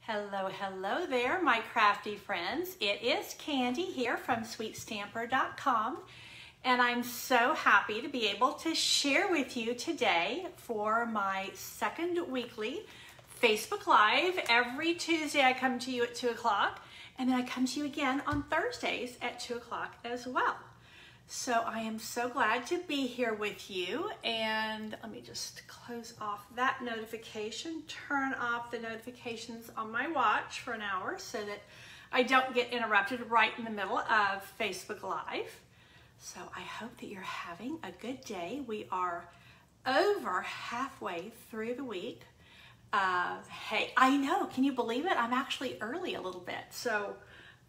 Hello, hello there, my crafty friends. It is Candy here from sweetstamper.com, and I'm so happy to be able to share with you today for my second weekly Facebook Live. Every Tuesday I come to you at 2 o'clock, and then I come to you again on Thursdays at 2 o'clock as well. So I am so glad to be here with you, and let me just close off that notification, turn off the notifications on my watch for an hour so that I don't get interrupted right in the middle of Facebook Live. So I hope that you're having a good day. We are over halfway through the week. Hey, I know, can you believe it? I'm actually early a little bit. So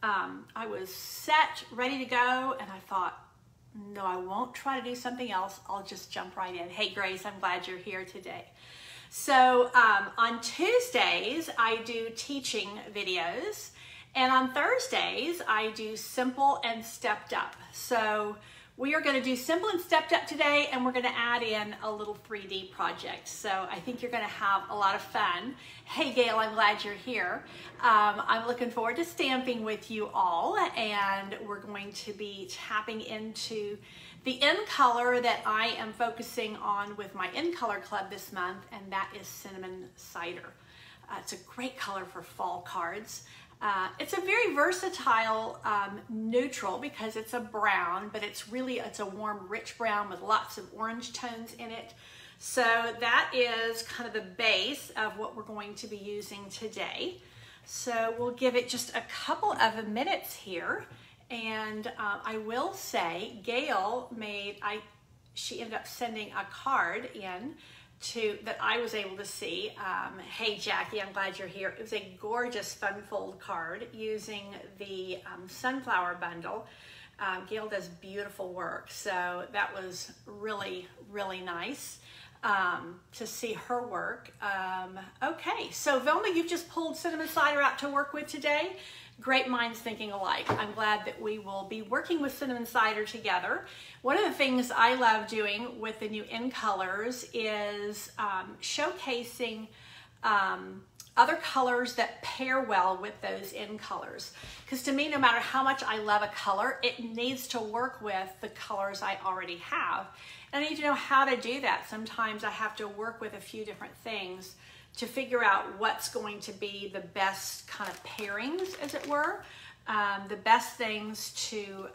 I was set, ready to go, and I thought, no, I won't try to do something else. I'll just jump right in. Hey, Grace, I'm glad you're here today. So on Tuesdays, I do teaching videos. And on Thursdays, I do simple and stepped up. So we are going to do simple and stepped up today, and we're going to add in a little 3D project. So I think you're going to have a lot of fun. Hey, Gail, I'm glad you're here. I'm looking forward to stamping with you all, and we're going to be tapping into the in color that I am focusing on with my in color club this month, and that is cinnamon cider. It's a great color for fall cards. It's a very versatile neutral because it's a brown, but it's a warm, rich brown with lots of orange tones in it. So that is kind of the base of what we're going to be using today. So we'll give it just a couple of minutes here. And I will say, Gail she ended up sending a card in that I was able to see. Hey Jackie, I'm glad you're here. It was a gorgeous fun fold card using the sunflower bundle. Gail does beautiful work, so that was really, really nice to see her work. Okay, so Velma, you've just pulled cinnamon cider out to work with today. Great minds thinking alike. I'm glad that we will be working with cinnamon cider together. One of the things I love doing with the new in colors is showcasing other colors that pair well with those in colors. Because to me, no matter how much I love a color, it needs to work with the colors I already have. And I need to know how to do that. Sometimes I have to work with a few different things to figure out what's going to be the best kind of pairings, as it were, the best things to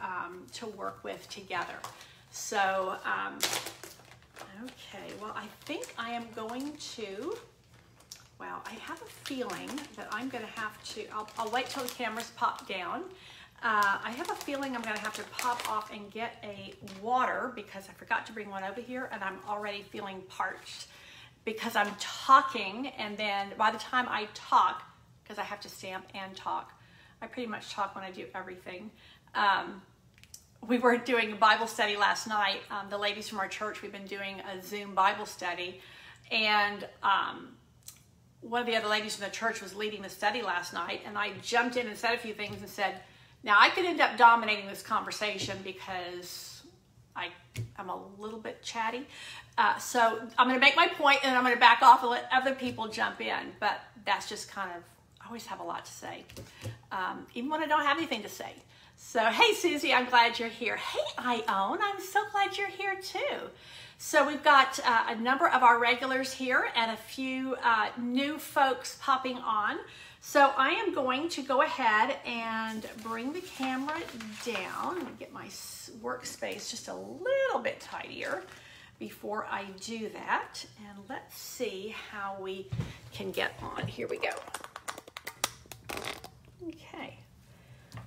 work with together. So, okay, well, I think I am going to, well, I have a feeling that I'm going to have to, I'll wait till the cameras pop down. I have a feeling I'm going to have to pop off and get a water because I forgot to bring one over here, and I'm already feeling parched, because I'm talking, and then by the time I talk, because I have to stamp and talk, I pretty much talk when I do everything. We were doing a Bible study last night. The ladies from our church, we've been doing a Zoom Bible study, and one of the other ladies from the church was leading the study last night, and I jumped in and said a few things and said, now I could end up dominating this conversation because I'm a little bit chatty. So I'm going to make my point, and then I'm going to back off and let other people jump in. But that's just kind of, I always have a lot to say, even when I don't have anything to say. So, hey, Susie, I'm glad you're here. Hey, Ione, I'm so glad you're here too. So we've got a number of our regulars here and a few new folks popping on. So I am going to go ahead and bring the camera down. Let me get my workspace just a little bit tidier before I do that. And let's see how we can get on. Here we go. Okay.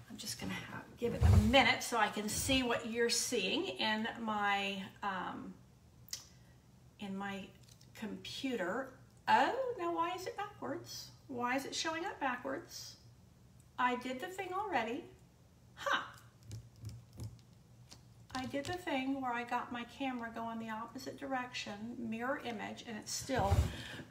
I'm just going to give it a minute so I can see what you're seeing in my computer. Oh, now why is it backwards? Why is it showing up backwards? I did the thing already. Huh. I did the thing where I got my camera going the opposite direction, mirror image, and it's still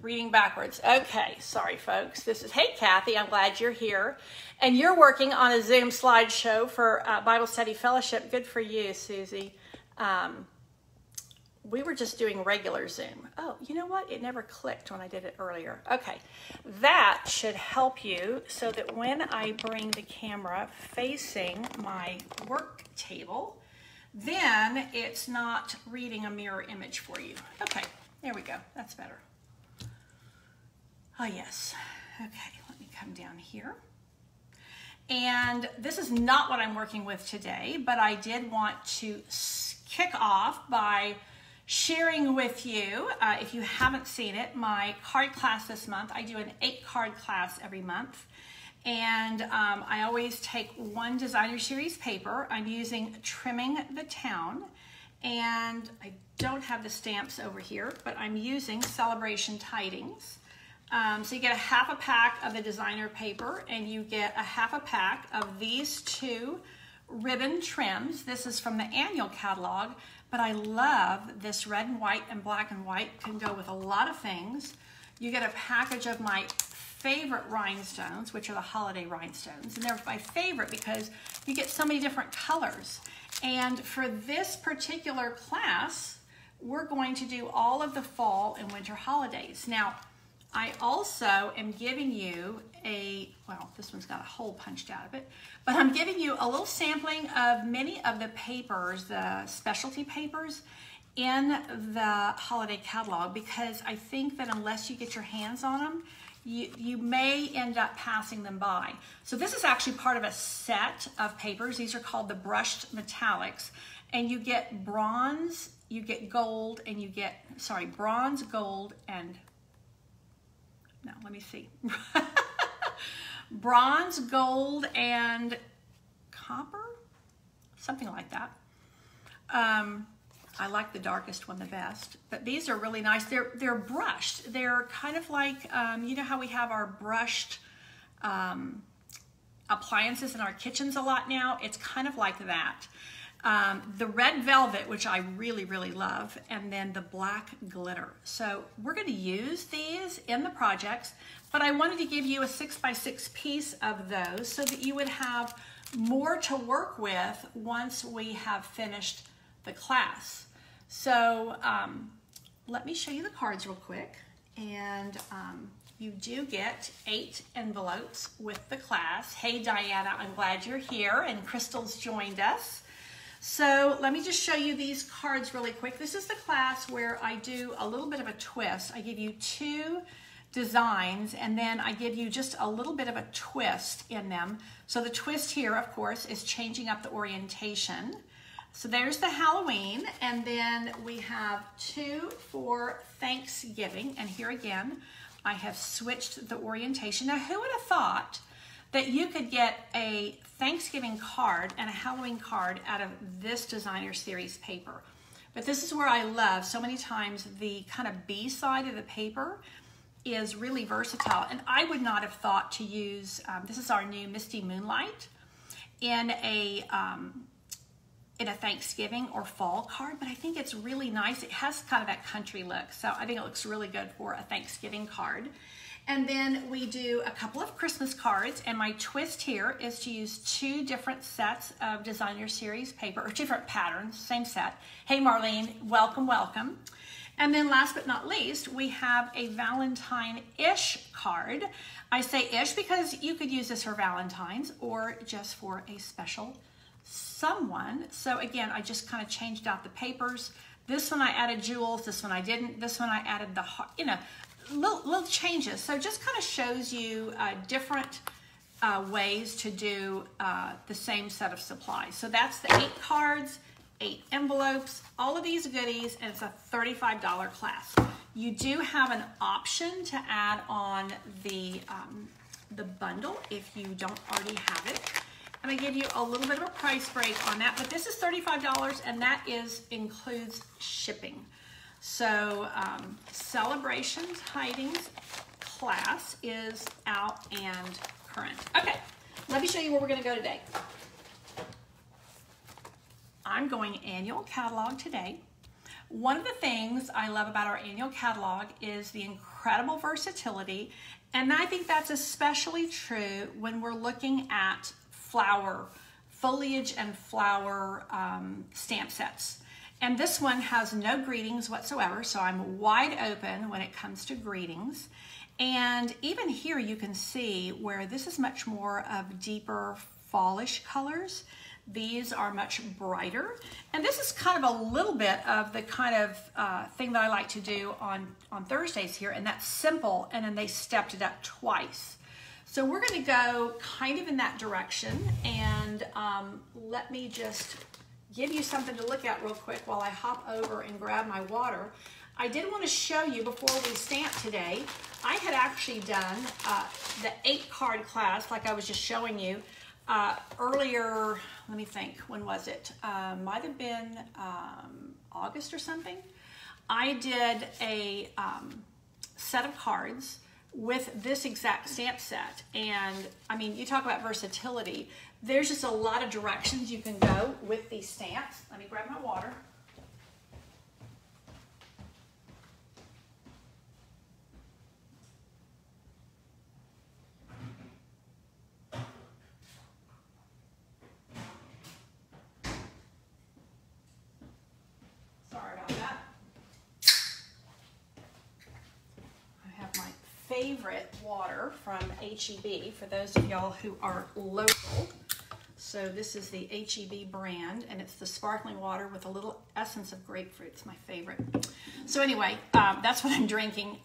reading backwards. Okay, sorry folks. This is, hey Kathy, I'm glad you're here. And you're working on a Zoom slideshow for Bible Study Fellowship. Good for you, Susie. we were just doing regular Zoom. Oh, you know what? It never clicked when I did it earlier. Okay, that should help you so that when I bring the camera facing my work table, then it's not reading a mirror image for you. Okay, there we go. That's better. Oh, yes. Okay, let me come down here. And this is not what I'm working with today, but I did want to kick off by sharing with you, if you haven't seen it, my card class this month. I do an 8-card class every month. And I always take one designer series paper. I'm using Trimming the Town. And I don't have the stamps over here, but I'm using Celebration Tidings. So you get a half a pack of the designer paper, and you get a half a pack of these 2 ribbon trims. This is from the annual catalog, but I love this red and white and black and white. Can go with a lot of things. You get a package of my favorite rhinestones, which are the holiday rhinestones, and they're my favorite because you get so many different colors. And for this particular class, we're going to do all of the fall and winter holidays. Now, I also am giving you well, this one's got a hole punched out of it, but I'm giving you a little sampling of many of the papers, the specialty papers in the holiday catalog, because I think that unless you get your hands on them, you may end up passing them by. So this is actually part of a set of papers. These are called the brushed metallics, and you get bronze, you get gold, and you get, sorry, bronze, gold, and no, let me see. Bronze, gold, and copper? Something like that. I like the darkest one the best, but these are really nice. They're brushed. They're kind of like, you know how we have our brushed appliances in our kitchens a lot now? It's kind of like that. The red velvet, which I really, really love, and then the black glitter. So we're going to use these in the projects, but I wanted to give you a 6x6 piece of those so that you would have more to work with once we have finished the class. So let me show you the cards real quick. And you do get 8 envelopes with the class. Hey, Diana, I'm glad you're here, and Crystal's joined us. So let me just show you these cards really quick. This is the class where I do a little bit of a twist. I give you 2 designs, and then I give you just a little bit of a twist in them. So the twist here, of course, is changing up the orientation. So there's the Halloween, and then we have 2 for Thanksgiving. And here again, I have switched the orientation. Now, who would have thought that you could get a Thanksgiving card and a Halloween card out of this designer series paper? But this is where I love so many times the kind of B side of the paper is really versatile. And I would not have thought to use, this is our new Misty Moonlight, in a Thanksgiving or fall card, but I think it's really nice. It has kind of that country look, so I think it looks really good for a Thanksgiving card. And then we do a couple of Christmas cards, and my twist here is to use 2 different sets of designer series paper, or different patterns, same set. Hey Marlene, welcome, welcome. And then last but not least, we have a Valentine-ish card. I say ish because you could use this for Valentine's or just for a special someone. So again, I just kind of changed out the papers. This one I added jewels, this one I didn't. This one I added the, you know, little changes. So just kind of shows you different ways to do the same set of supplies. So that's the 8 cards, 8 envelopes, all of these goodies, and it's a $35 class. You do have an option to add on the bundle if you don't already have it. And I give you a little bit of a price break on that, but this is $35, and that includes shipping. So Celebration Tidings class is out and current. Okay, let me show you where we're going to go today. I'm going annual catalog today. One of the things I love about our annual catalog is the incredible versatility, and I think that's especially true when we're looking at foliage and flower stamp sets. And this one has no greetings whatsoever, so I'm wide open when it comes to greetings. And even here you can see where this is much more of deeper fallish colors. These are much brighter. And this is kind of a little bit of the kind of thing that I like to do on Thursdays here, and that's simple, and then they stepped it up twice. So we're going to go kind of in that direction, and let me just give you something to look at real quick while I hop over and grab my water. I did want to show you before we stamp today, I had actually done the 8-card class like I was just showing you earlier. Let me think, when was it? Might have been August or something. I did a set of cards with this exact stamp set, and I mean, you talk about versatility. There's just a lot of directions you can go with these stamps. Let me grab my water. Sorry about that. I have my favorite water from H-E-B for those of y'all who are local. So this is the H-E-B brand, and it's the sparkling water with a little essence of grapefruit. It's my favorite. So anyway, that's what I'm drinking.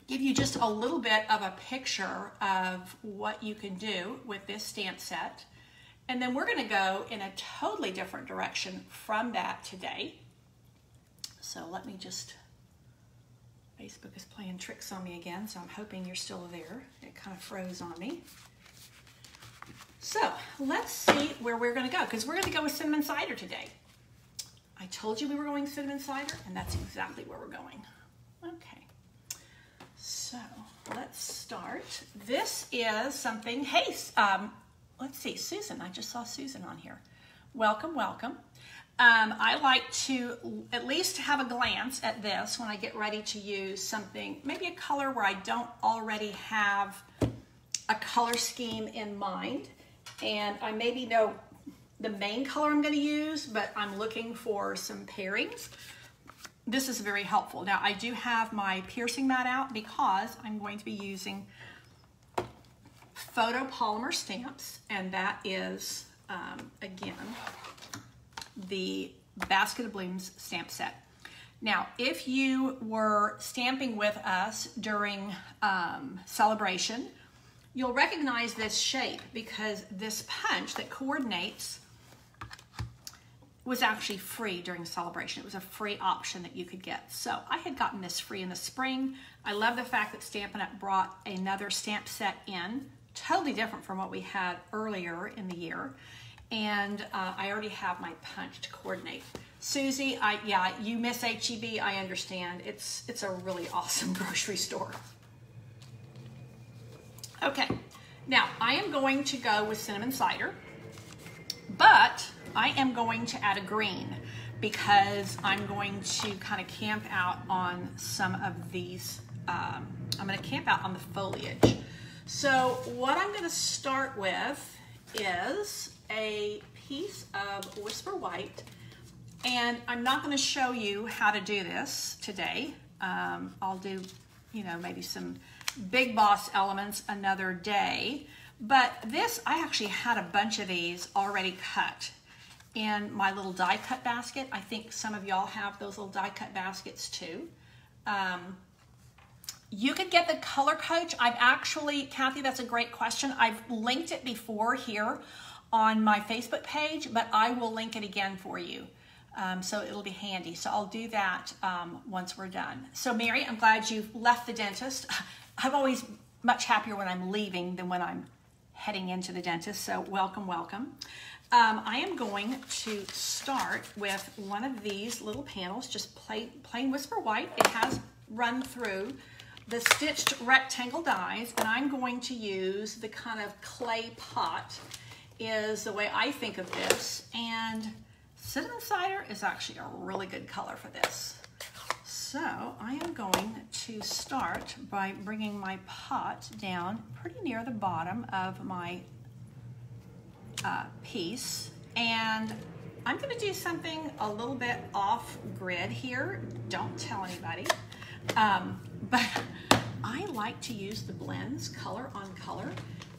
Give you just a little bit of a picture of what you can do with this stamp set. And then we're going to go in a totally different direction from that today. So let me just... Facebook is playing tricks on me again, so I'm hoping you're still there. It kind of froze on me. So let's see where we're going to go, because we're going to go with cinnamon cider today. I told you we were going cinnamon cider, and that's exactly where we're going. Okay, so let's start. This is something, hey, let's see, Susan, I just saw Susan on here. Welcome, welcome. I like to at least have a glance at this when I get ready to use something, maybe a color where I don't already have a color scheme in mind. And I maybe know the main color I'm going to use, but I'm looking for some pairings. This is very helpful. Now I do have my piercing mat out because I'm going to be using photopolymer stamps, and that is, again, the Basket of Blooms stamp set. Now, if you were stamping with us during celebration, you'll recognize this shape because this punch that coordinates was actually free during celebration. It was a free option that you could get. So I had gotten this free in the spring. I love the fact that Stampin' Up! Brought another stamp set in, totally different from what we had earlier in the year. And I already have my punch to coordinate. Susie, yeah, you miss H-E-B, I understand. It's a really awesome grocery store. Okay, now I am going to go with cinnamon cider, but I am going to add a green because I'm going to kind of camp out on some of these, I'm going to camp out on the foliage. So what I'm going to start with is a piece of Whisper White, and I'm not going to show you how to do this today. I'll do, you know, maybe some Big Boss elements another day, but this, I actually had a bunch of these already cut in my little die cut basket. I think some of y'all have those little die cut baskets too. You could get the Color Coach. I've actually, Kathy, that's a great question. I've linked it before here on my Facebook page, but I will link it again for you. So it'll be handy. So I'll do that once we're done. So Mary, I'm glad you left the dentist. I'm always much happier when I'm leaving than when I'm heading into the dentist. So welcome, welcome. I am going to start with one of these little panels, just plain Whisper White. It has run through the stitched rectangle dies, and I'm going to use the kind of clay pot is the way I think of this, and cinnamon cider is actually a really good color for this. So I am going to start by bringing my pot down pretty near the bottom of my piece, and I'm gonna do something a little bit off grid here. Don't tell anybody. But I like to use the blends color on color,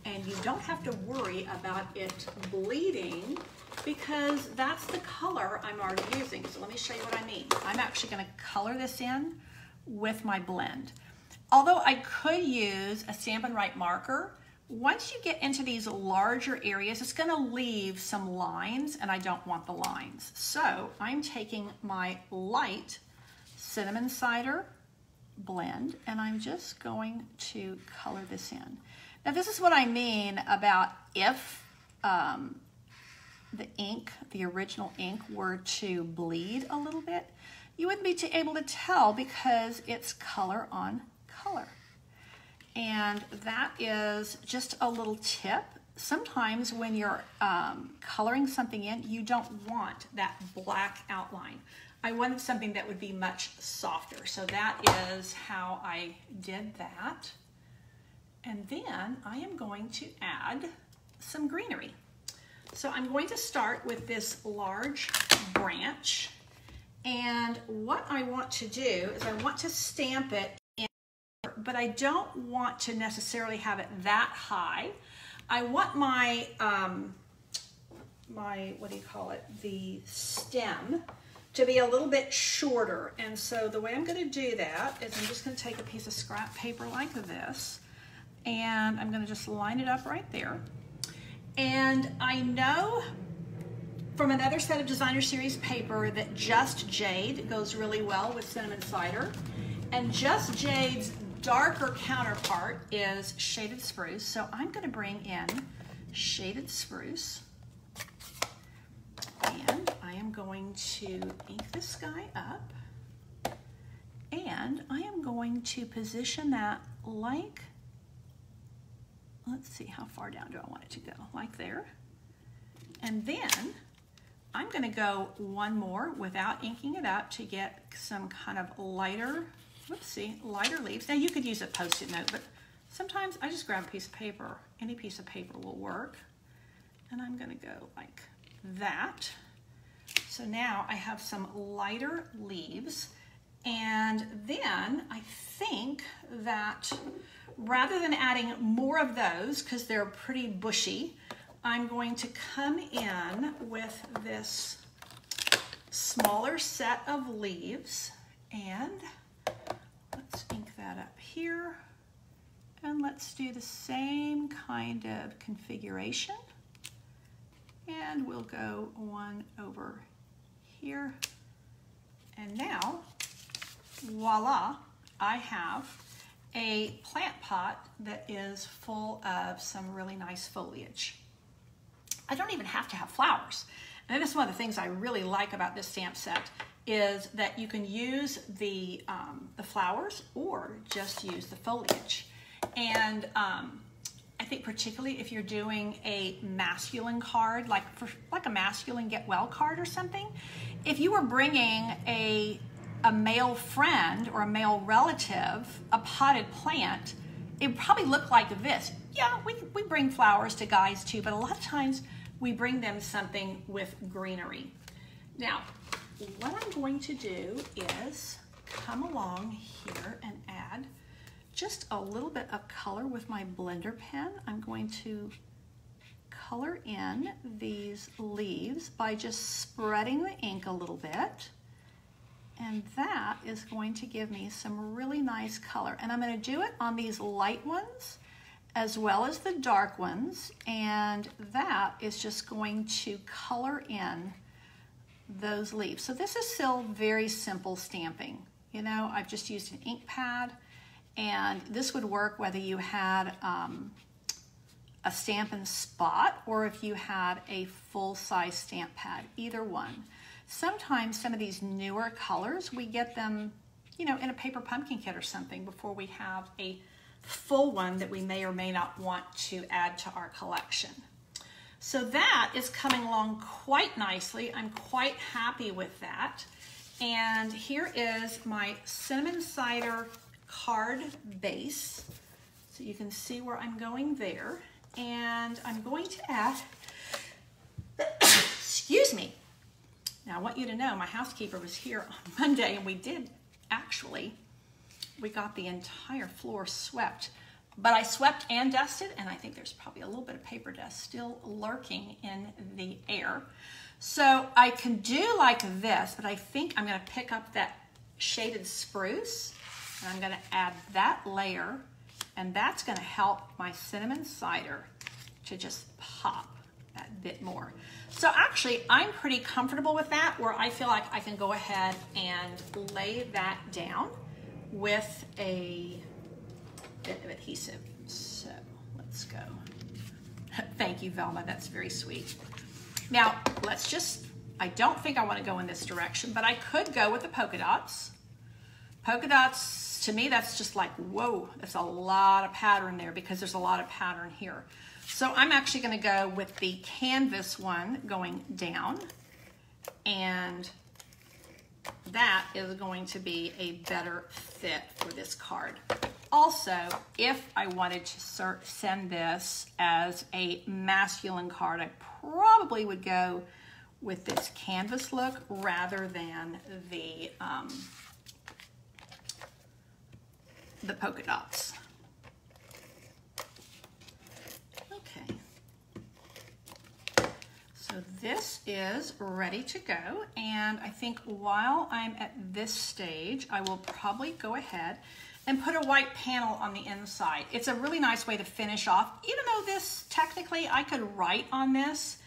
and you don't have to worry about it bleeding because that's the color I'm already using. So let me show you what I mean. I'm actually gonna color this in with my blend. Although I could use a Stampin' Write marker, once you get into these larger areas, it's gonna leave some lines, and I don't want the lines. So I'm taking my light cinnamon cider blend, and I'm just going to color this in. Now this is what I mean about if the ink, the original ink, were to bleed a little bit, you wouldn't be able to tell because it's color on color. And that is just a little tip. Sometimes when you're coloring something in, you don't want that black outline. I wanted something that would be much softer. So that is how I did that. And then I am going to add some greenery. So I'm going to start with this large branch. And what I want to do is I want to stamp it in, but I don't want to necessarily have it that high. I want my, what do you call it, the stem to be a little bit shorter. And so the way I'm going to do that is I'm just going to take a piece of scrap paper like this, and I'm going to just line it up right there. And I know from another set of Designer Series paper that Just Jade goes really well with cinnamon cider. And Just Jade's darker counterpart is Shaded Spruce. So I'm going to bring in Shaded Spruce. And I am going to ink this guy up. And I am going to position that like, let's see, how far down do I want it to go? Like there. And then I'm going to go one more without inking it up to get some kind of lighter, lighter leaves. Now you could use a Post-it note, but sometimes I just grab a piece of paper. Any piece of paper will work. And I'm going to go like that. So now I have some lighter leaves. And then I think that rather than adding more of those, because they're pretty bushy, I'm going to come in with this smaller set of leaves, and let's ink that up here, and let's do the same kind of configuration, and we'll go one over here, and now voila, I have a plant pot that is full of some really nice foliage. I don't even have to have flowers. And that's one of the things I really like about this stamp set is that you can use the flowers or just use the foliage. And I think particularly if you're doing a masculine card, like a masculine get well card or something, if you were bringing a male friend or a male relative a potted plant, it would probably look like this. Yeah, we bring flowers to guys too, but a lot of times we bring them something with greenery. Now, what I'm going to do is come along here and add just a little bit of color with my blender pen. I'm going to color in these leaves by just spreading the ink a little bit. And that is going to give me some really nice color. And I'm going to do it on these light ones as well as the dark ones. And that is just going to color in those leaves. So this is still very simple stamping. You know, I've just used an ink pad, and this would work whether you had a Stampin' Spot or if you had a full-size stamp pad, either one. Sometimes some of these newer colors, we get them, you know, in a paper pumpkin kit or something before we have a full one that we may or may not want to add to our collection. So that is coming along quite nicely. I'm quite happy with that. And here is my cinnamon cider card base. So you can see where I'm going there. And I'm going to add, excuse me, Now I want you to know my housekeeper was here on Monday and we got the entire floor swept. But I swept and dusted, and I think there's probably a little bit of paper dust still lurking in the air. So I can do like this, but I think I'm gonna pick up that shaded spruce, and I'm gonna add that layer, and that's gonna help my cinnamon cider to just pop that bit more. So actually, I'm pretty comfortable with that, where I feel like I can go ahead and lay that down with a bit of adhesive. So let's go. Thank you, Velma, that's very sweet. Now, I don't think I want to go in this direction, but I could go with the polka dots. Polka dots, to me, that's just like, whoa, that's a lot of pattern there because there's a lot of pattern here. So I'm actually going to go with the canvas one going down, and that is going to be a better fit for this card. Also, if I wanted to send this as a masculine card, I probably would go with this canvas look rather than the polka dots. Okay. So this is ready to go, and I think while I'm at this stage, I will probably go ahead and put a white panel on the inside. It's a really nice way to finish off, even though this, technically, I could write on this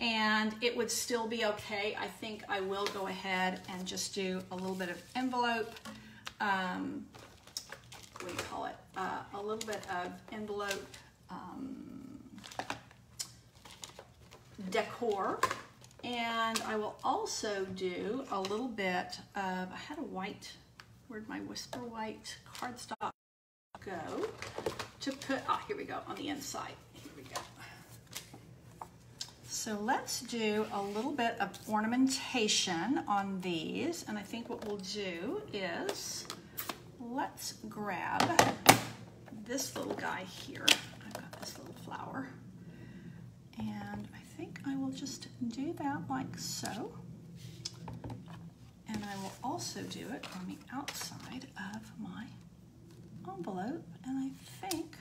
and it would still be okay. I think I will go ahead and just do a little bit of envelope, what do you call it? A little bit of envelope decor. And I will also do a little bit of, I had a white, where'd my Whisper White cardstock go? To put, here we go, on the inside. Here we go. So let's do a little bit of ornamentation on these. And I think what we'll do is, let's grab this little guy here. I've got this little flower. And I think I will just do that like so. And I will also do it on the outside of my envelope. And I think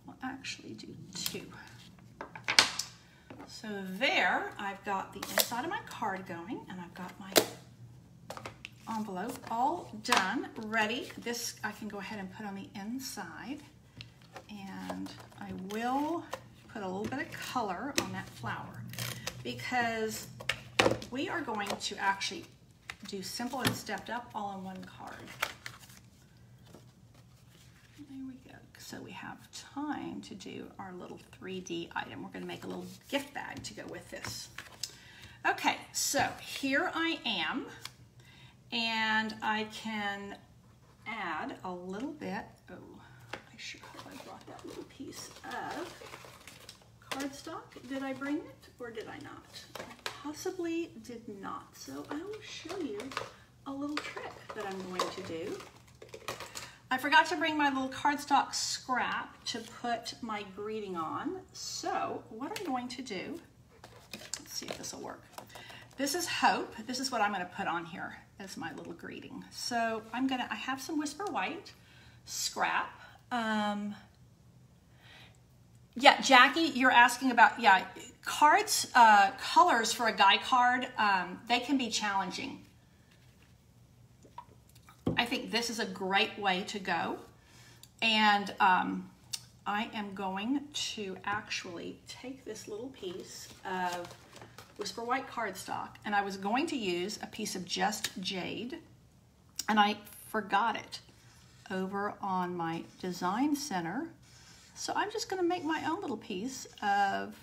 I will actually do two. So there, I've got the inside of my card going, and I've got my envelope all done, ready. This I can go ahead and put on the inside. And I will put a little bit of color on that flower because we are going to actually do simple and stepped up all on one card. There we go. So we have time to do our little 3D item. We're going to make a little gift bag to go with this. Okay, so here I am, and I can add a little bit. Oh, I sure hope I brought that little piece of cardstock. Did I bring it or did I not? I possibly did not. So I will show you a little trick that I'm going to do. I forgot to bring my little cardstock scrap to put my greeting on. So what I'm going to do, let's see if this will work. This is Hope. This is what I'm going to put on here as my little greeting. So I have some Whisper White scrap. Yeah, Jackie, you're asking about, cards, colors for a die card, they can be challenging. I think this is a great way to go. And I am going to actually take this little piece of Whisper White cardstock, and I was going to use a piece of Just Jade, and I forgot it over on my design center. So I'm just going to make my own little piece of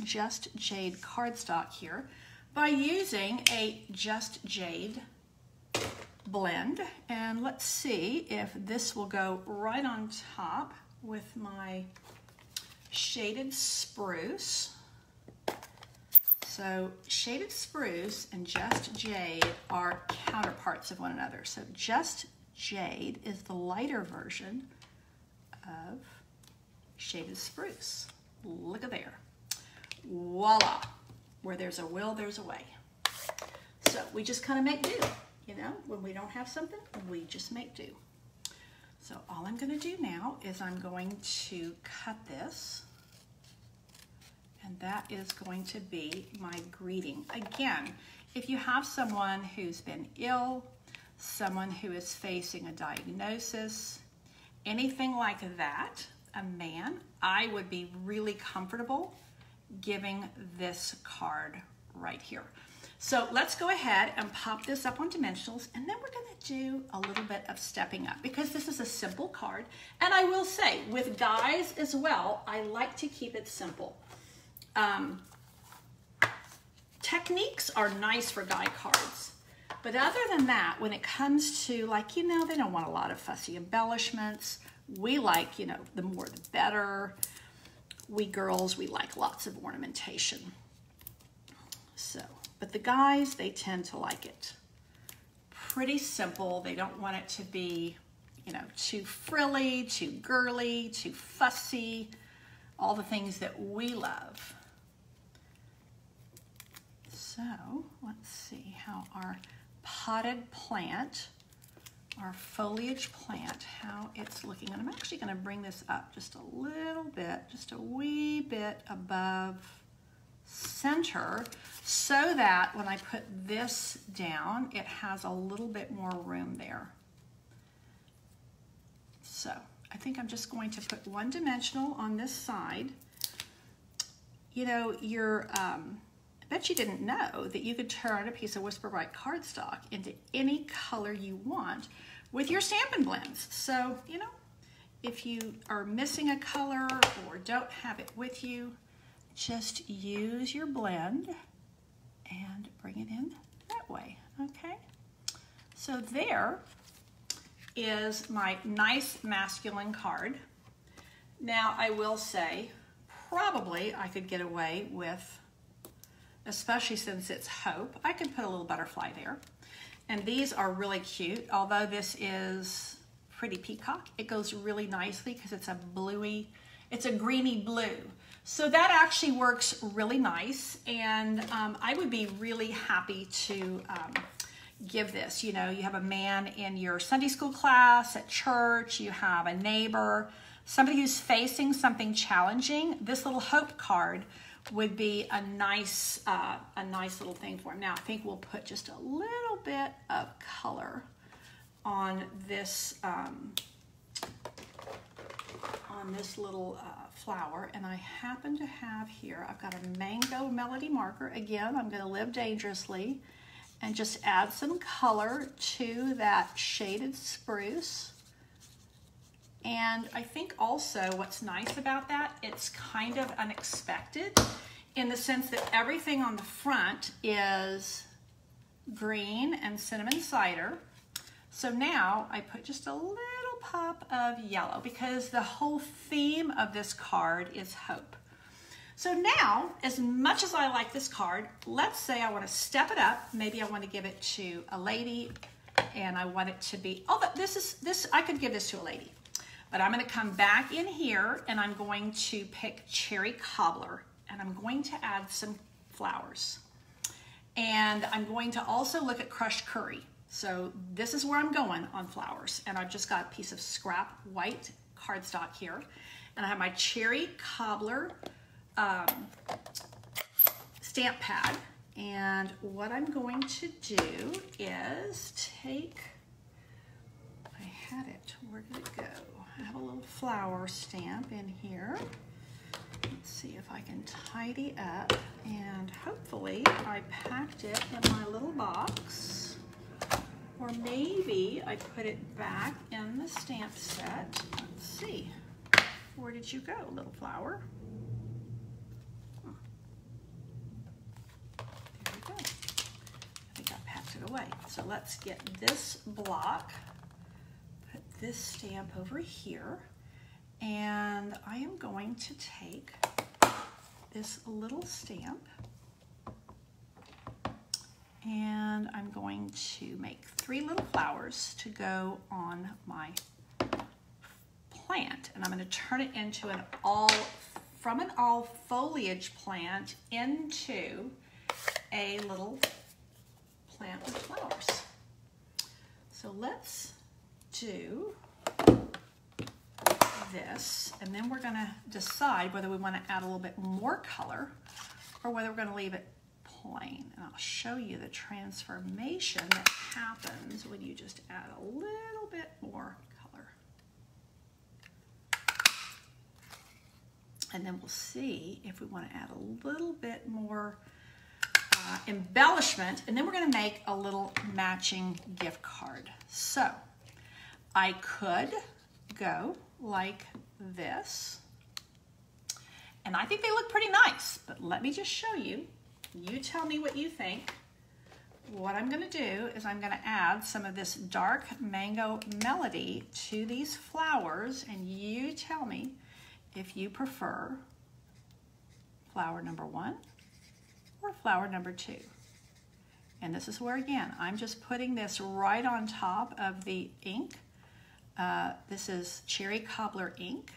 Just Jade cardstock here by using a Just Jade blend. And let's see if this will go right on top with my Shaded Spruce. So Shaded Spruce and Just Jade are counterparts of one another. So Just Jade is the lighter version of Shaded Spruce. Look at there. Voila. Where there's a will, there's a way. So we just kind of make do, you know, when we don't have something, we just make do. So all I'm going to do now is I'm going to cut this, and that is going to be my greeting. Again, if you have someone who's been ill, someone who is facing a diagnosis, anything like that, a man, I would be really comfortable giving this card right here. So let's go ahead and pop this up on dimensionals, and then we're going to do a little bit of stepping up because this is a simple card. And I will say, with guys as well, I like to keep it simple. Techniques are nice for guy cards, but other than that, when it comes to, like, you know, they don't want a lot of fussy embellishments. We like, you know, the more the better. We girls, we like lots of ornamentation. So, but the guys, they tend to like it pretty simple. They don't want it to be, you know, too frilly, too girly, too fussy, all the things that we love. So let's see how our potted plant, our foliage plant, how it's looking. And I'm actually going to bring this up just a little bit, just a wee bit above center, so that when I put this down, it has a little bit more room there. So I think I'm just going to put one dimensional on this side. You know, I bet you didn't know that you could turn a piece of Whisper Bright cardstock into any color you want with your Stampin' Blends. So, you know, if you are missing a color or don't have it with you, just use your blend and bring it in that way, okay? So there is my nice masculine card. Now, I will say, probably I could get away with, especially since it's Hope, I could put a little butterfly there. And these are really cute. Although this is pretty peacock, it goes really nicely because it's a bluey, it's a greeny blue. So that actually works really nice. And I would be really happy to give this. You know, you have a man in your Sunday school class, at church, you have a neighbor, somebody who's facing something challenging. This little Hope card would be a nice little thing for him. Now I think we'll put just a little bit of color on this little flower, and I happen to have here, I've got a mango melody marker. Again, I'm going to live dangerously and just add some color to that shaded spruce. And I think also what's nice about that, it's kind of unexpected in the sense that everything on the front is green and cinnamon cider. So now I put just a little pop of yellow because the whole theme of this card is hope. So now, as much as I like this card, let's say I want to step it up. Maybe I want to give it to a lady, and I want it to be, oh, I could give this to a lady. But I'm going to come back in here and I'm going to pick Cherry Cobbler, and I'm going to add some flowers. And I'm going to also look at Crushed Curry. So this is where I'm going on flowers. And I've just got a piece of scrap white cardstock here. And I have my Cherry Cobbler stamp pad. And what I'm going to do is take, I had it, where did it go? I have a little flower stamp in here. Let's see if I can tidy up, and hopefully I packed it in my little box, or maybe I put it back in the stamp set. Let's see, where did you go, little flower? There we go. I think I packed it away. So let's get this block, put this stamp over here, and I am going to take this little stamp and I'm going to make 3 little flowers to go on my plant, and I'm going to turn it into from an all foliage plant into a little plant with flowers. So let's do this, and then we're gonna decide whether we wanna add a little bit more color or whether we're gonna leave it plain. And I'll show you the transformation that happens when you just add a little bit more color. And then we'll see if we wanna add a little bit more embellishment, and then we're gonna make a little matching gift card. So I could go like this, and I think they look pretty nice, but let me just show you. You tell me what you think. What I'm gonna do is I'm gonna add some of this dark mango melody to these flowers, and you tell me if you prefer flower number 1 or flower number 2. And this is where, again, I'm just putting this right on top of the ink. This is cherry cobbler ink.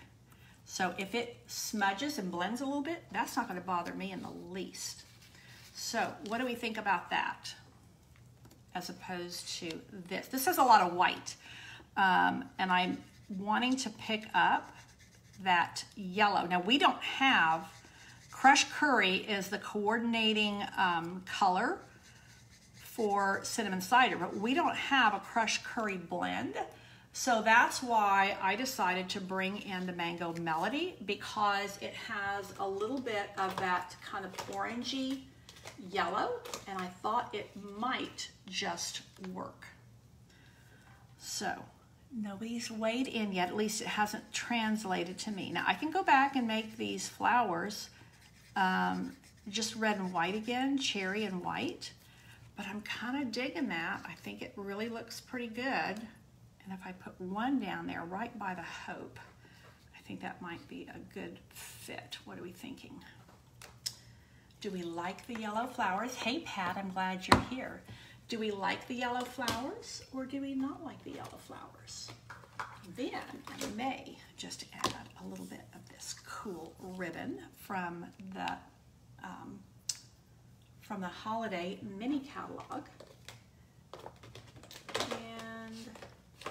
So if it smudges and blends a little bit, that's not going to bother me in the least. So what do we think about that as opposed to this? This has a lot of white, and I'm wanting to pick up that yellow. Now we don't have, crushed curry is the coordinating color for cinnamon cider, but we don't have a crushed curry blend. So that's why I decided to bring in the mango melody, because it has a little bit of that kind of orangey yellow, and I thought it might just work. So nobody's weighed in yet, at least it hasn't translated to me. Now I can go back and make these flowers just red and white again, cherry and white, but I'm kind of digging that. I think it really looks pretty good. And if I put one down there right by the hope, I think that might be a good fit. What are we thinking? Do we like the yellow flowers? Hey Pat, I'm glad you're here. Do we like the yellow flowers or do we not like the yellow flowers? Then I may just add a little bit of this cool ribbon from the holiday mini catalog. And I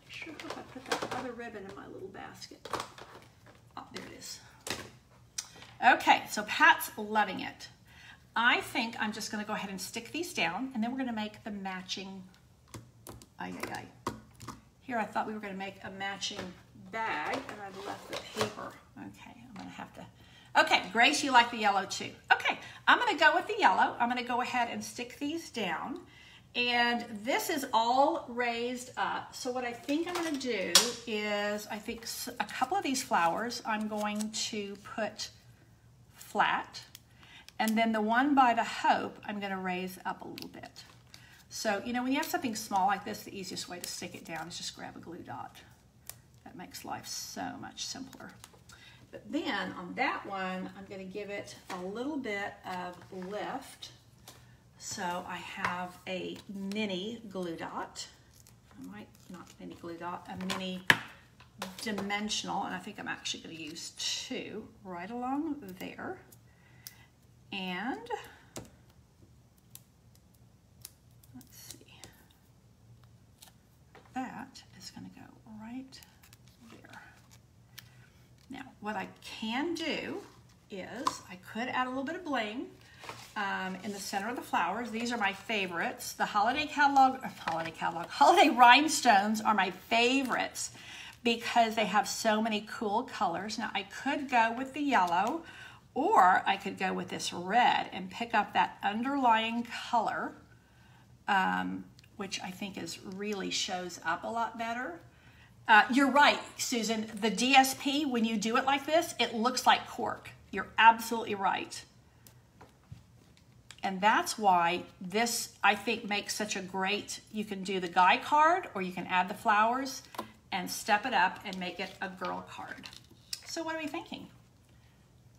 sure hope I put that other ribbon in my little basket. Oh, there it is. Okay, so Pat's loving it. I think I'm just going to go ahead and stick these down, and then we're going to make the matching. Here I thought we were going to make a matching bag, and I've left the paper. Okay, I'm going to have to. Okay, Grace, you like the yellow too. Okay, I'm going to go with the yellow. I'm going to go ahead and stick these down, and this is all raised up. So what I think I'm going to do is, I think a couple of these flowers I'm going to put flat, and then the one by the hope I'm going to raise up a little bit. So, you know, when you have something small like this, the easiest way to stick it down is just grab a glue dot. That makes life so much simpler. But then on that one, I'm going to give it a little bit of lift. So I have a mini glue dot. Not mini glue dot, a mini dimensional, and I think I'm actually going to use 2 right along there. And let's see, that is going to go right there. Now, what I can do is I could add a little bit of bling in the center of the flowers. These are my favorites. The holiday rhinestones are my favorites because they have so many cool colors. Now, I could go with the yellow, or I could go with this red and pick up that underlying color, which I think really shows up a lot better. You're right, Susan. The DSP, when you do it like this, it looks like cork. You're absolutely right. And that's why this, I think, makes such a great, you can do the guy card, or you can add the flowers and step it up and make it a girl card. So what are we thinking?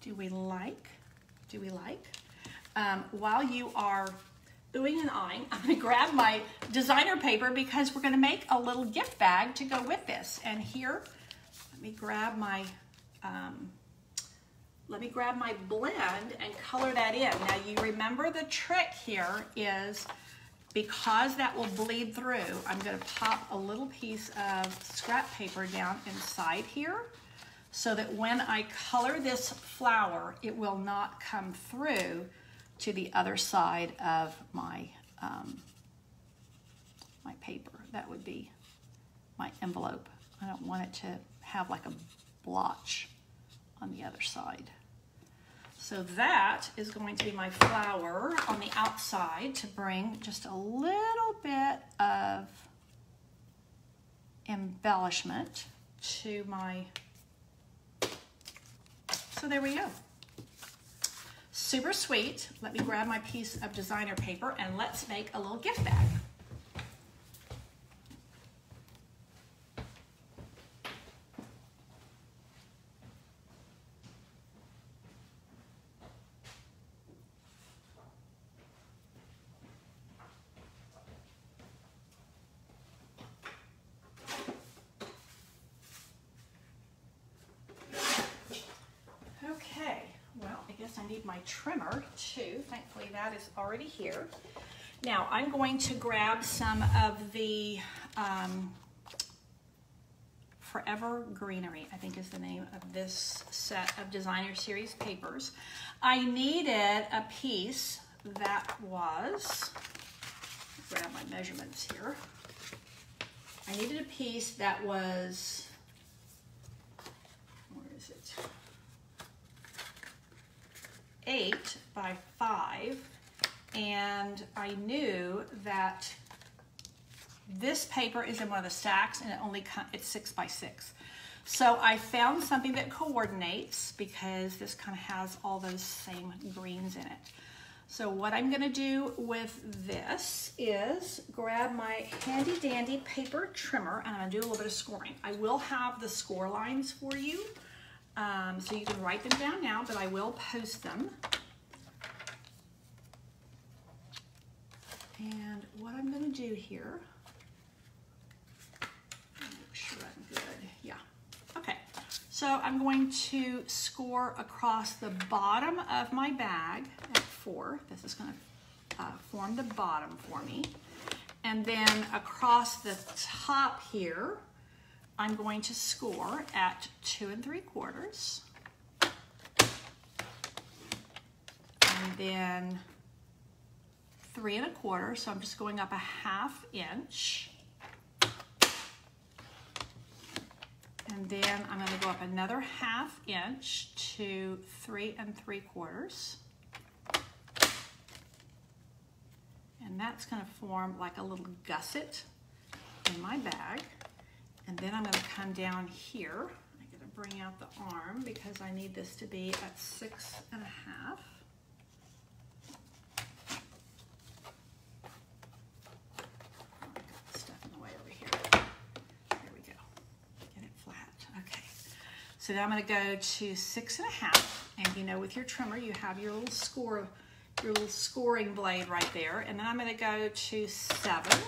Do we like? While you are oohing and eyeing, I'm going to grab my designer paper because we're going to make a little gift bag to go with this. And here, let me grab my blend and color that in. Now you remember the trick here is because that will bleed through, I'm going to pop a little piece of scrap paper down inside here so that when I color this flower, it will not come through to the other side of my, my paper. That would be my envelope. I don't want it to have like a blotch on the other side. So that is going to be my flower on the outside to bring just a little bit of embellishment to my, so there we go. Super sweet. Let me grab my piece of designer paper and let's make a little gift bag. I need my trimmer too. Thankfully that is already here. Now I'm going to grab some of the Forever Greenery, I think is the name of this set of designer series papers. I needed a piece that was, grab my measurements here. I needed a piece that was, where is it? 8 by 5, and I knew that this paper is in one of the stacks and it's 6 by 6. So I found something that coordinates because this kind of has all those same greens in it. So what I'm going to do with this is grab my handy dandy paper trimmer and I'm going to do a little bit of scoring. I will have the score lines for you. So you can write them down now, but I will post them. And what I'm going to do here, make sure I'm good. Yeah. Okay. So I'm going to score across the bottom of my bag at 4. This is going to form the bottom for me. And then across the top here, I'm going to score at 2 3/4, and then 3 1/4. So I'm just going up a 1/2 inch, and then I'm going to go up another 1/2 inch to 3 3/4, and that's going to form like a little gusset in my bag. And then I'm going to come down here. I'm going to bring out the arm because I need this to be at 6 1/2. I got stuff in the way over here. There we go. Get it flat. Okay. So now I'm going to go to 6 1/2. And you know, with your trimmer, you have your little scoring blade right there. And then I'm going to go to 7.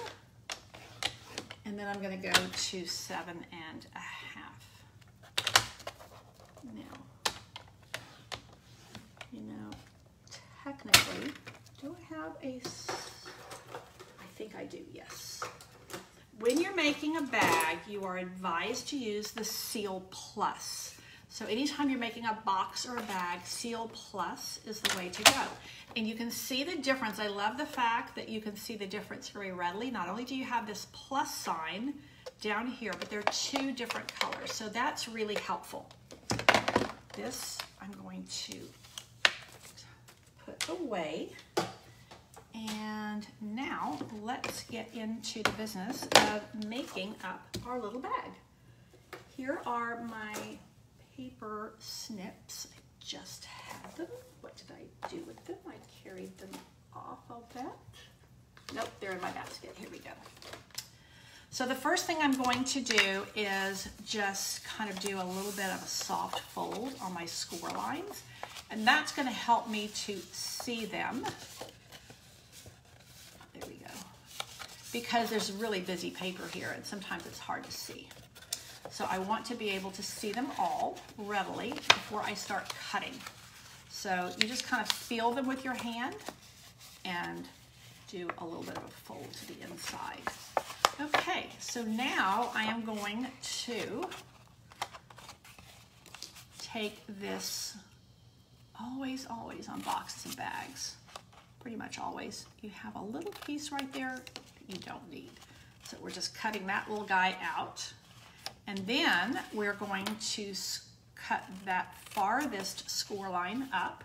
And then I'm going to go to 7 1/2. Now, you know, technically, do I have a, I think I do, yes. When you're making a bag, you are advised to use the Seal Plus. So anytime you're making a box or a bag, Seal Plus is the way to go. And you can see the difference. I love the fact that you can see the difference very readily. Not only do you have this plus sign down here, but there are 2 different colors. So that's really helpful. This I'm going to put away. And now let's get into the business of making up our little bag. Here are my paper snips. I just had them. What did I do with them? I carried them off, I'll bet. Nope, they're in my basket. Here we go. So the first thing I'm going to do is just kind of do a little bit of a soft fold on my score lines. And that's going to help me to see them. There we go. Because there's really busy paper here and sometimes it's hard to see. So I want to be able to see them all readily before I start cutting. So you just kind of feel them with your hand and do a little bit of a fold to the inside. Okay, so now I am going to take this, always on boxes and bags, pretty much always, you have a little piece right there that you don't need. So we're just cutting that little guy out. And then we're going to cut that farthest score line up,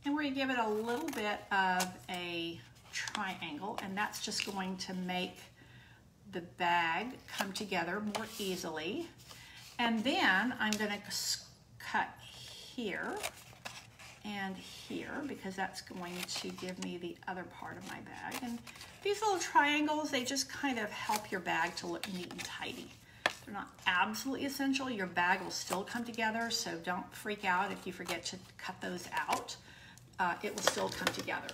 and we're going to give it a little bit of a triangle, and that's just going to make the bag come together more easily. And then I'm going to cut here and here, because that's going to give me the other part of my bag. And these little triangles, they just kind of help your bag to look neat and tidy. They're not absolutely essential. Your bag will still come together, so don't freak out if you forget to cut those out. It will still come together.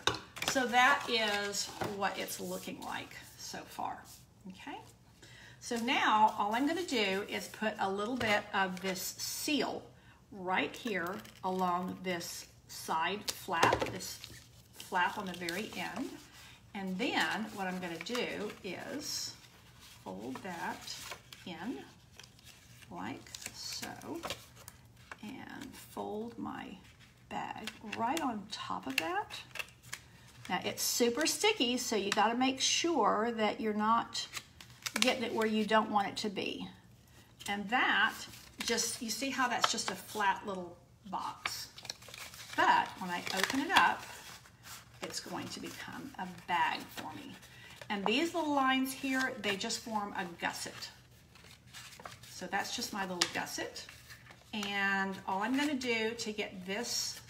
So that is what it's looking like so far, okay? So now all I'm gonna do is put a little bit of this seal right here along this side flap, this flap on the very end. And then what I'm gonna do is fold that in like so, and fold my bag right on top of that. Now it's super sticky, so you got to make sure that you're not getting it where you don't want it to be. And that just, you see how that's just a flat little box. But when I open it up, it's going to become a bag for me. And these little lines here, they just form a gusset. So that's just my little gusset. And all I'm gonna do to get this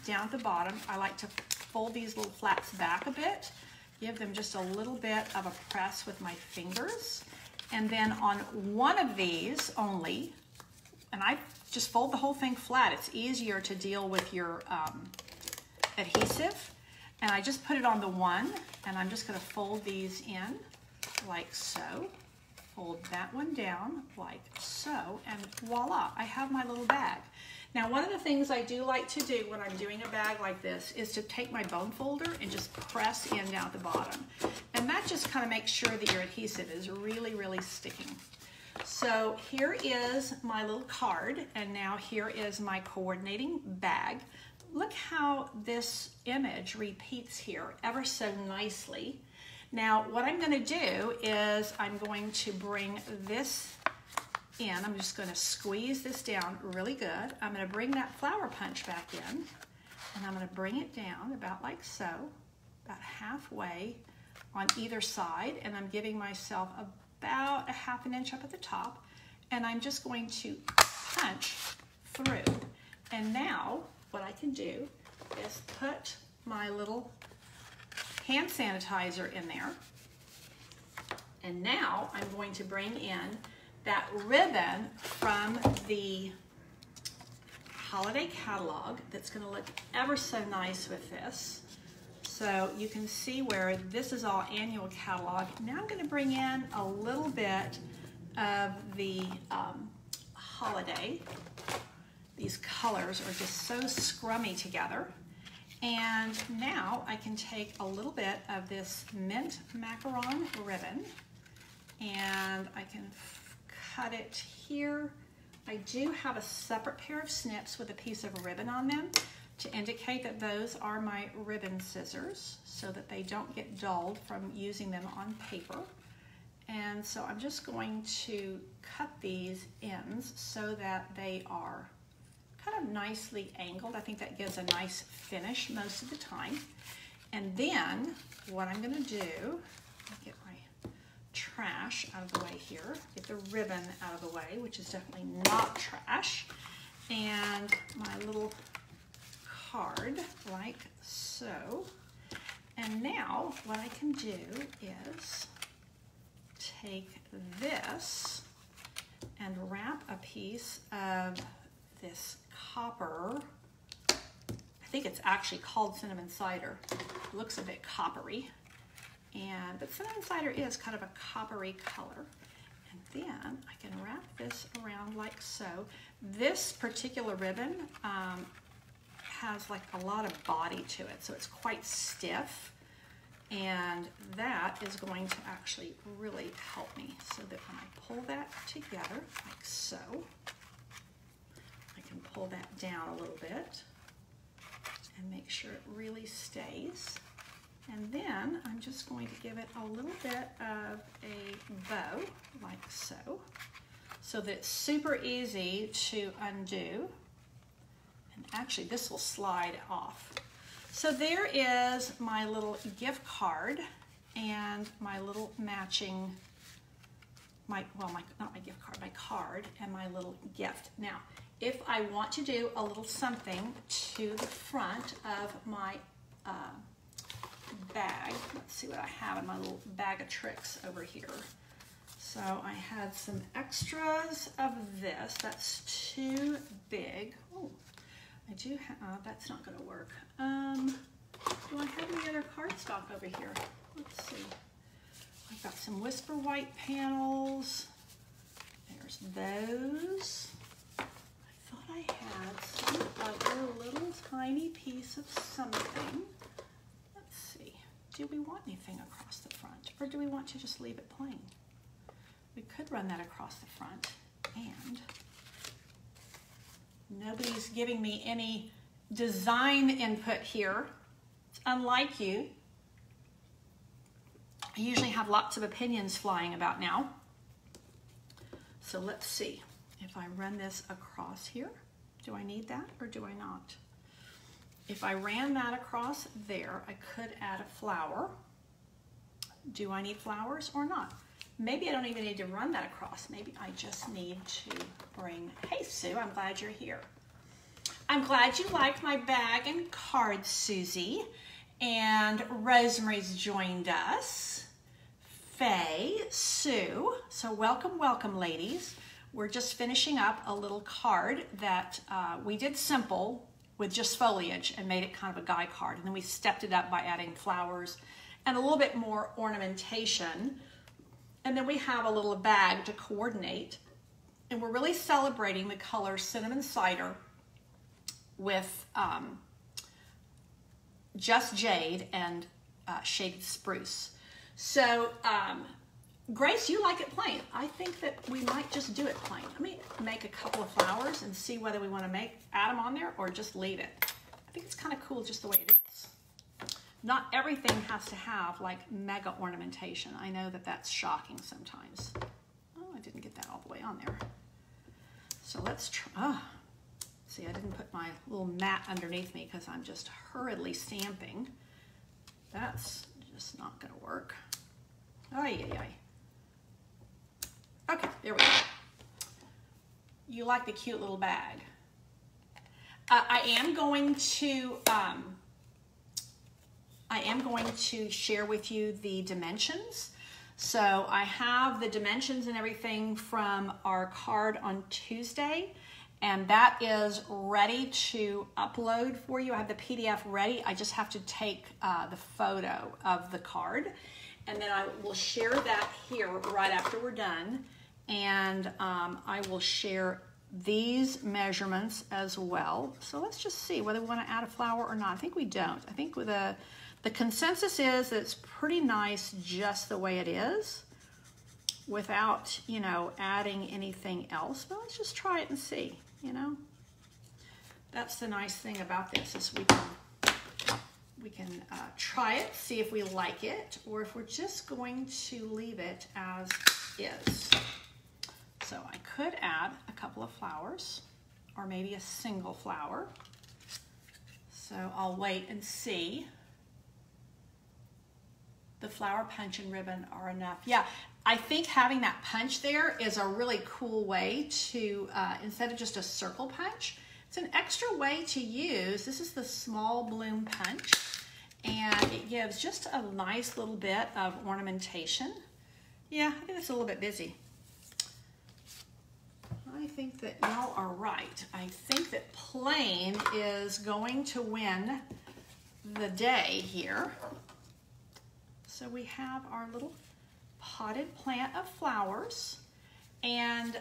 down at the bottom, I like to fold these little flaps back a bit, give them just a little bit of a press with my fingers. And then on one of these only, and I just fold the whole thing flat. It's easier to deal with your adhesive. And I just put it on the one, and I'm just gonna fold these in like so. Fold that one down like so, and voila, I have my little bag. Now, one of the things I do like to do when I'm doing a bag like this is to take my bone folder and just press in down at the bottom. And that just kind of makes sure that your adhesive is really, really sticking. So here is my little card, and now here is my coordinating bag. Look how this image repeats here ever so nicely. Now, what I'm going to do is I'm going to bring this in. I'm just going to squeeze this down really good. I'm going to bring that flower punch back in, and I'm going to bring it down about like so, about halfway on either side, and I'm giving myself about a ½ inch up at the top, and I'm just going to punch through. And now what I can do is put my little hand sanitizer in there. And now I'm going to bring in that ribbon from the holiday catalog that's going to look ever so nice with this. So you can see where this is all annual catalog. Now I'm going to bring in a little bit of the holiday. These colors are just so scrummy together. And now I can take a little bit of this mint macaron ribbon, and I can cut it here. I do have a separate pair of snips with a piece of ribbon on them to indicate that those are my ribbon scissors, so that they don't get dulled from using them on paper. And so I'm just going to cut these ends so that they are kind of nicely angled. I think that gives a nice finish most of the time. And then what I'm gonna do, get my trash out of the way here, get the ribbon out of the way, which is definitely not trash, and my little card like so. And now what I can do is take this and wrap a piece of this copper, I think it's actually called cinnamon cider. It looks a bit coppery, but cinnamon cider is kind of a coppery color. And then I can wrap this around like so. This particular ribbon has like a lot of body to it, so it's quite stiff. And that is going to actually really help me, so that when I pull that together, like so, I can pull that down a little bit and make sure it really stays. And then I'm just going to give it a little bit of a bow, like so that it's super easy to undo. And actually this will slide off. So there is my little gift card and my little matching, not my gift card, my card and my little gift. Now, if I want to do a little something to the front of my bag, let's see what I have in my little bag of tricks over here. So I had some extras of this. That's too big. Oh, I do have, that's not going to work. Do I have any other cardstock over here? Let's see. I've got some Whisper White panels. There's those. I thought I had some other little tiny piece of something. Let's see. Do we want anything across the front, or do we want to just leave it plain? We could run that across the front, and nobody's giving me any design input here. It's unlike you. I usually have lots of opinions flying about now. So let's see. If I run this across here, do I need that or do I not? If I ran that across there, I could add a flower. Do I need flowers or not? Maybe I don't even need to run that across. Maybe I just need to bring, hey Sue, I'm glad you're here. I'm glad you like my bag and card, Susie. And Rosemary's joined us. Faye, Sue. So welcome, welcome, ladies. We're just finishing up a little card that we did simple with just foliage and made it kind of a guy card. And then we stepped it up by adding flowers and a little bit more ornamentation. And then we have a little bag to coordinate. And we're really celebrating the color Cinnamon Cider with Just Jade and Shaded Spruce. So, Grace, you like it plain. I think that we might just do it plain. Let me make a couple of flowers and see whether we want to add them on there or just leave it. I think it's kind of cool just the way it is. Not everything has to have like mega ornamentation. I know that that's shocking sometimes. Oh, I didn't get that all the way on there. So let's try. Oh, see, I didn't put my little mat underneath me because I'm just hurriedly stamping. That's just not going to work. Ay, ay, ay. Okay, there we go. You like the cute little bag. I am going to share with you the dimensions. So I have the dimensions and everything from our card on Tuesday, and that is ready to upload for you. I have the PDF ready. I just have to take the photo of the card, and then I will share that here right after we're done. And I will share these measurements as well. So let's just see whether we want to add a flower or not. I think we don't. I think with the consensus is that it's pretty nice just the way it is without, you know, adding anything else. But let's just try it and see, you know. That's the nice thing about this is we can try it, see if we like it, or if we're just going to leave it as is. So I could add a couple of flowers or maybe a single flower. So I'll wait and see. The flower punch and ribbon are enough. Yeah, I think having that punch there is a really cool way to, instead of just a circle punch, it's an extra way to use. This is the small bloom punch, and it gives just a nice little bit of ornamentation. Yeah, I think it's a little bit busy. I think that y'all are right. I think that plain is going to win the day here. So we have our little potted plant of flowers. And,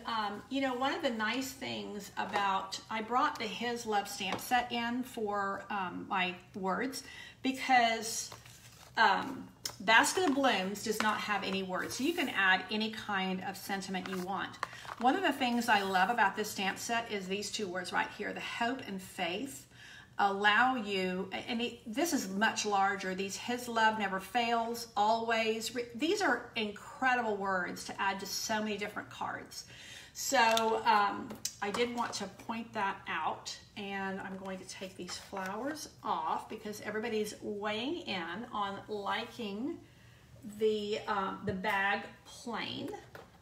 you know, one of the nice things about, I brought the His Love stamp set in for my words because Basket of Blooms does not have any words, so you can add any kind of sentiment you want. One of the things I love about this stamp set is these two words right here, the hope and faith allow you, and this is much larger, these his love never fails, always. These are incredible words to add to so many different cards. So I did want to point that out, and I'm going to take these flowers off because everybody's weighing in on liking the bag plain.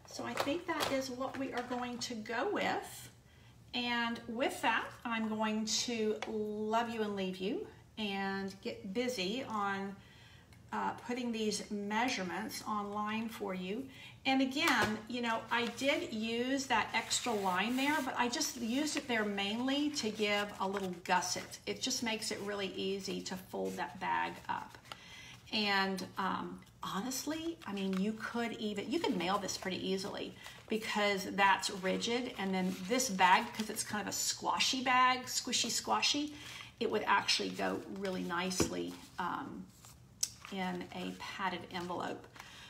So I think that is what we are going to go with. And with that, I'm going to love you and leave you and get busy on putting these measurements online for you. And again, you know, I did use that extra line there, but I just used it there mainly to give a little gusset. It just makes it really easy to fold that bag up. And honestly, I mean, you could mail this pretty easily because that's rigid. And then this bag, because it's kind of a squashy bag, squishy, it would actually go really nicely in a padded envelope.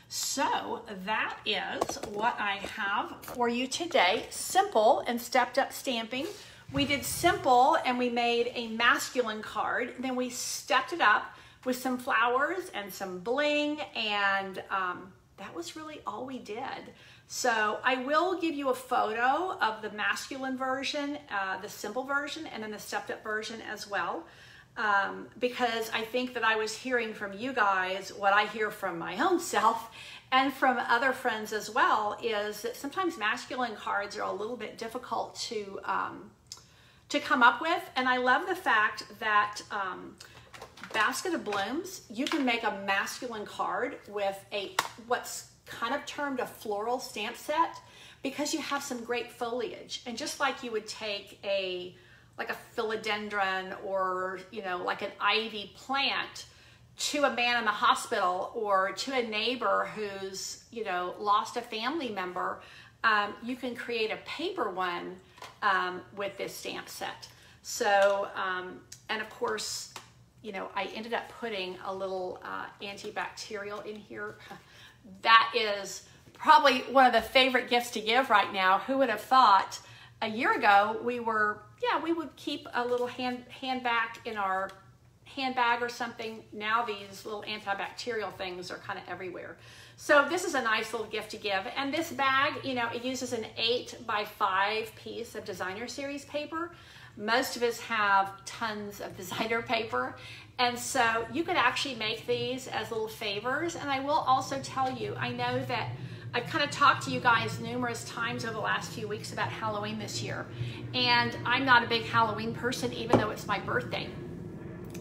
So that is what I have for you today. Simple and stepped up stamping. We did simple and we made a masculine card. Then we stepped it up with some flowers and some bling, and that was really all we did. So I will give you a photo of the masculine version, the simple version, and then the stepped up version as well. Because I think that I was hearing from you guys what I hear from my own self and from other friends as well, is that sometimes masculine cards are a little bit difficult to come up with. And I love the fact that Basket of Blooms, you can make a masculine card with what's kind of termed a floral stamp set, because you have some great foliage. And just like you would take like a philodendron or, you know, like an ivy plant to a man in the hospital or to a neighbor who's, you know, lost a family member, you can create a paper one with this stamp set. So, and of course, you know, I ended up putting a little antibacterial in here. That is probably one of the favorite gifts to give right now. Who would have thought a year ago we would keep a little handbag in our handbag or something. Now these little antibacterial things are kind of everywhere. So this is a nice little gift to give. And this bag, you know, it uses an 8x5 piece of designer series paper. Most of us have tons of designer paper. And so you could actually make these as little favors. And I will also tell you, I know that I've kind of talked to you guys numerous times over the last few weeks about Halloween this year. And I'm not a big Halloween person, even though it's my birthday.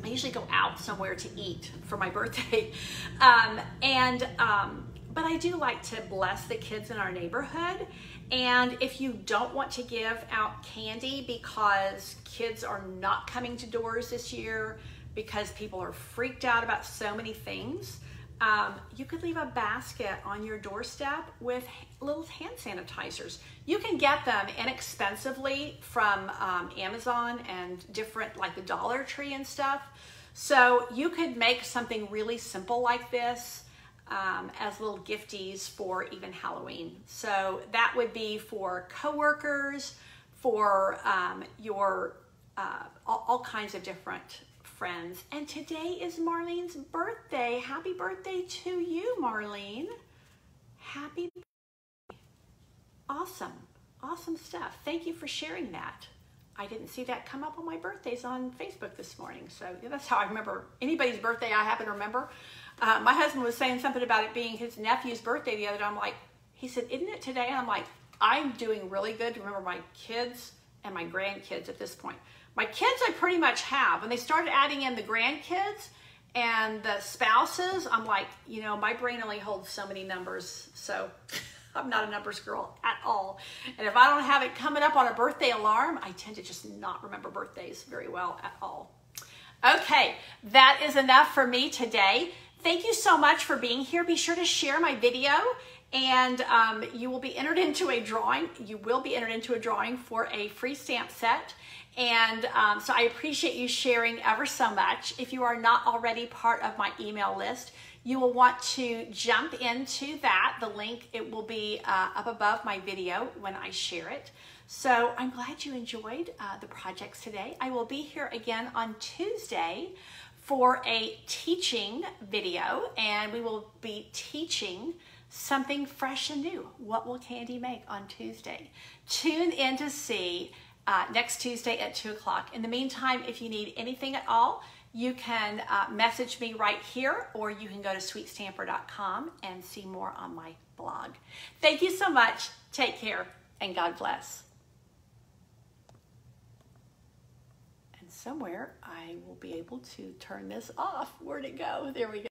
I usually go out somewhere to eat for my birthday. But I do like to bless the kids in our neighborhood. And if you don't want to give out candy because kids are not coming to doors this year, because people are freaked out about so many things, you could leave a basket on your doorstep with little hand sanitizers. You can get them inexpensively from Amazon and different, like the Dollar Tree and stuff. So you could make something really simple like this as little gifties for even Halloween. So that would be for coworkers, for your all kinds of different friends. And today is Marlene's birthday. Happy birthday to you, Marlene. Happy birthday. Awesome. Awesome stuff. Thank you for sharing that. I didn't see that come up on my birthdays on Facebook this morning. So that's how I remember anybody's birthday I happen to remember. My husband was saying something about it being his nephew's birthday the other day. I'm like, he said, isn't it today? And I'm like, I'm doing really good to remember my kids and my grandkids at this point. My kids I pretty much have. When they started adding in the grandkids and the spouses, I'm like, you know, my brain only holds so many numbers. So I'm not a numbers girl at all. And if I don't have it coming up on a birthday alarm, I tend to just not remember birthdays very well at all. Okay, that is enough for me today. Thank you so much for being here. Be sure to share my video And you will be entered into a drawing. You will be entered into a drawing for a free stamp set. And so I appreciate you sharing ever so much. If you are not already part of my email list, you will want to jump into that. The link, it will be up above my video when I share it. So I'm glad you enjoyed the projects today. I will be here again on Tuesday for a teaching video, and we will be teaching something fresh and new. What will Candy make on Tuesday? Tune in to see next Tuesday at 2 o'clock. In the meantime, if you need anything at all, you can message me right here, or you can go to sweetstamper.com and see more on my blog. Thank you so much. Take care, and God bless. And somewhere I will be able to turn this off. Where'd it go? There we go.